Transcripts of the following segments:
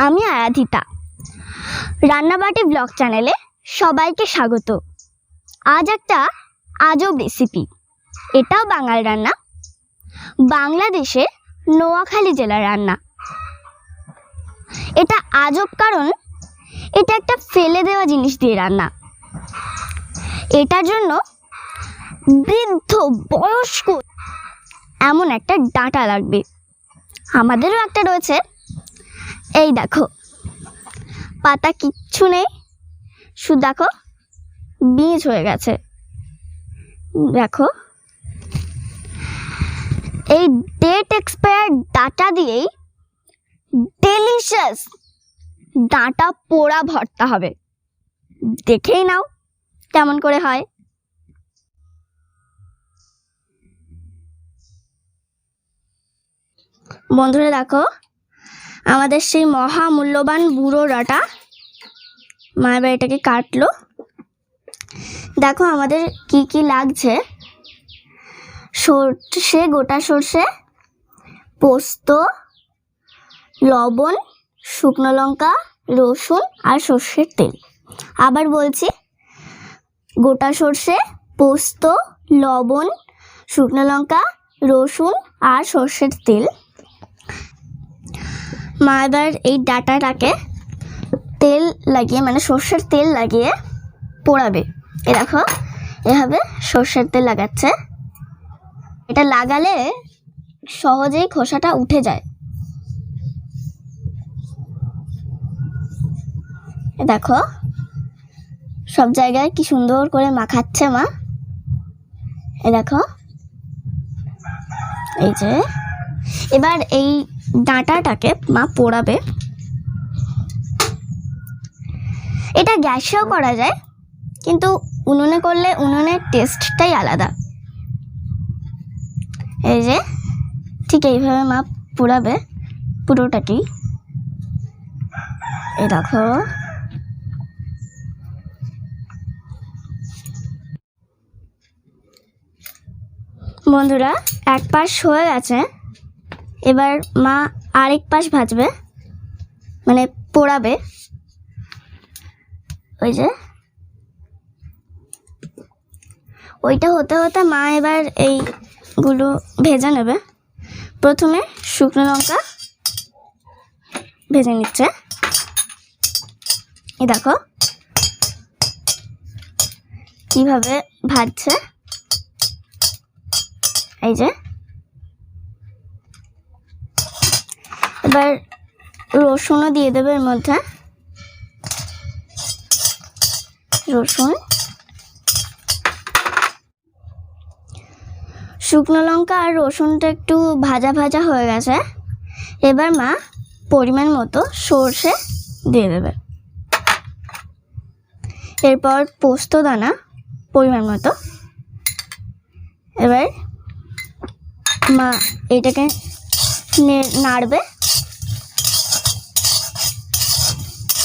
আমি আরাধিতা। রান্নাবাটি ব্লগ চ্যানেলে সবাইকে স্বাগত। আজ একটা আজব রেসিপি। এটাও বাঙাল রান্না, বাংলাদেশে নোয়াখালী জেলার রান্না। এটা আজব কারণ এটা একটা ফেলে দেওয়া জিনিস দিয়ে রান্না। এটার জন্য বৃদ্ধ বয়স্ক এমন একটা ডাঁটা লাগবে। আমাদেরও একটা রয়েছে। এই দেখো, পাতা কিচ্ছু নেই, শুধু দেখো বীজ হয়ে গেছে। দেখো, এই ডেট এক্সপায়ার ডাঁটা দিয়েই ডেলিশিয়াস ডাঁটা পোড়া ভর্তা হবে। দেখেই নাও কেমন করে হয়। বন্ধুরা দেখো, আমাদের সেই মহামূল্যবান বুড়ো ডাঁটা মা এবার এটাকে কাটলো। দেখো আমাদের কি কি লাগছে: সর্ষে, গোটা সর্ষে, পোস্ত, লবণ, শুকনো লঙ্কা, রসুন আর সর্ষের তেল। আবার বলছি, গোটা সর্ষে, পোস্ত, লবণ, শুকনো লঙ্কা, রসুন আর সর্ষের তেল। মা এবার এই ডাঁটাটাকে তেল লাগিয়ে, মানে সর্ষের তেল লাগিয়ে পোড়াবে। এ দেখো, এভাবে সর্ষের তেল লাগাচ্ছে। এটা লাগালে সহজেই খোসাটা উঠে যায়। দেখো সব জায়গায় কি সুন্দর করে মাখাচ্ছে মা। এ দেখো, এই যে এবার এই ডাঁটাটাকে মা পোড়াবে। এটা গ্যাসেও করা যায়, কিন্তু উনুনে করলে উনুনের টেস্টটাই আলাদা। এই যে ঠিক এইভাবে মা পোড়াবে পুরোটাকে। এই দেখো, বন্ধুরা এক পাশ হয়ে গেছে। এবার মা আরেক পাশ ভাজবে, মানে পোড়াবে। ওই যে ওইটা হতে হতে মা এবার এইগুলো ভেজে নেবে। প্রথমে শুকনো লঙ্কা ভেজে নিচ্ছে। এই দেখো কিভাবে ভাজছে। এই যে এবার রসুনও দিয়ে দেবে এর মধ্যে। রসুন, শুকনো লঙ্কা আর রসুনটা একটু ভাজা ভাজা হয়ে গেছে। এবার মা পরিমাণ মতো সর্ষে দিয়ে দেবে। এরপর পোস্ত দানা পরিমাণ মতো। এবার মা এটাকে নাড়বে।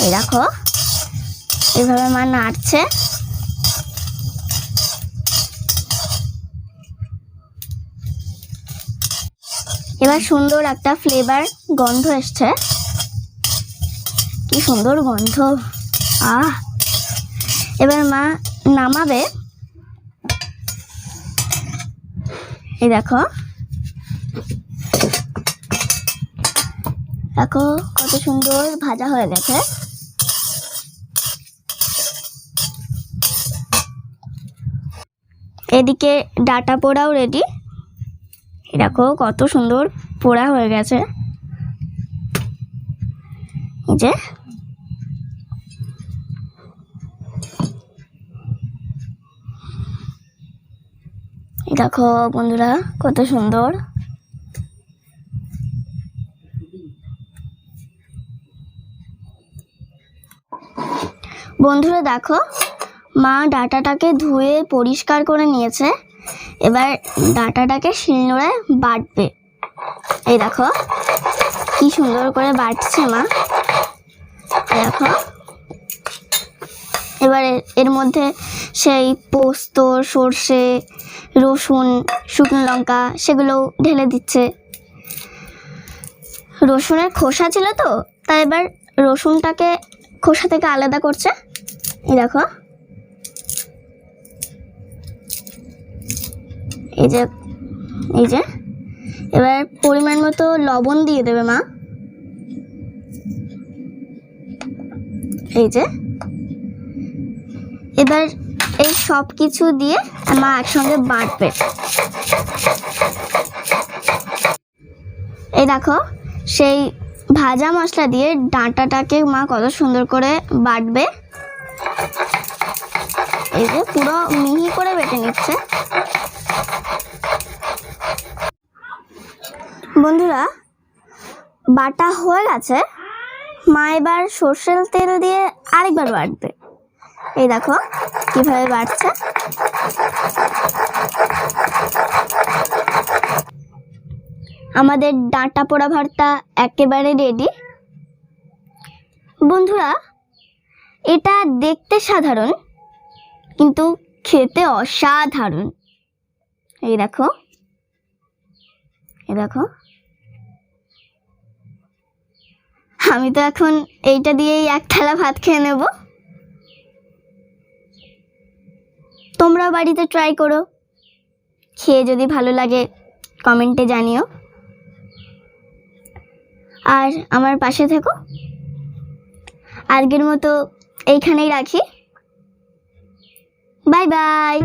এই দেখো এইভাবে মা নাড়ছে। এবার সুন্দর একটা ফ্লেভার গন্ধ এসছে। কি সুন্দর গন্ধ! এবার মা নামাবে। এই দেখো, দেখো কত সুন্দর ভাজা হয়ে গেছে। এদিকে ডাঁটা পোড়াও রেডি। দেখো কত সুন্দর পোড়া হয়ে গেছে। এই যে দেখো বন্ধুরা কত সুন্দর। বন্ধুরা দেখো, মা ডাঁটাটাকে ধুয়ে পরিষ্কার করে নিয়েছে। এবার ডাঁটাটাকে শিলনোড়ায় বাটবে। এই দেখো কি সুন্দর করে বাটছে মা। দেখো এবার এর মধ্যে সেই পোস্ত, সর্ষে, রসুন, শুকনো লঙ্কা সেগুলো ঢেলে দিচ্ছে। রসুনের খোসা ছিল তো, তাই এবার রসুনটাকে খোসা থেকে আলাদা করছে। এই দেখো, এই যে এবার পরিমাণ মতো লবণ দিয়ে দেবে মা। এই যে এবার এই সব কিছু দিয়ে মা একসঙ্গে বাটবে। এই দেখো, সেই ভাজা মশলা দিয়ে ডাঁটাটাকে মা কত সুন্দর করে বাটবে। এই যে পুরো মিহি করে বেটে নিচ্ছে। বন্ধুরা, বাটা হয়ে গেছে। মা এবার সর্ষের তেল দিয়ে আরেকবার বাটবে। এই দেখো কিভাবে বাটছে। আমাদের ডাঁটা পোড়া ভর্তা একেবারে রেডি। বন্ধুরা, এটা দেখতে সাধারণ কিন্তু খেতে অসাধারণ। এই দেখো, আমি তো এখন এইটা দিয়েই এক থালা ভাত খেয়ে নেব। তোমরাও বাড়িতে ট্রাই করো, খেয়ে যদি ভালো লাগে কমেন্টে জানিও, আর আমার পাশে থেকো। আজকের মতো এইখানেই রাখি। Bye bye.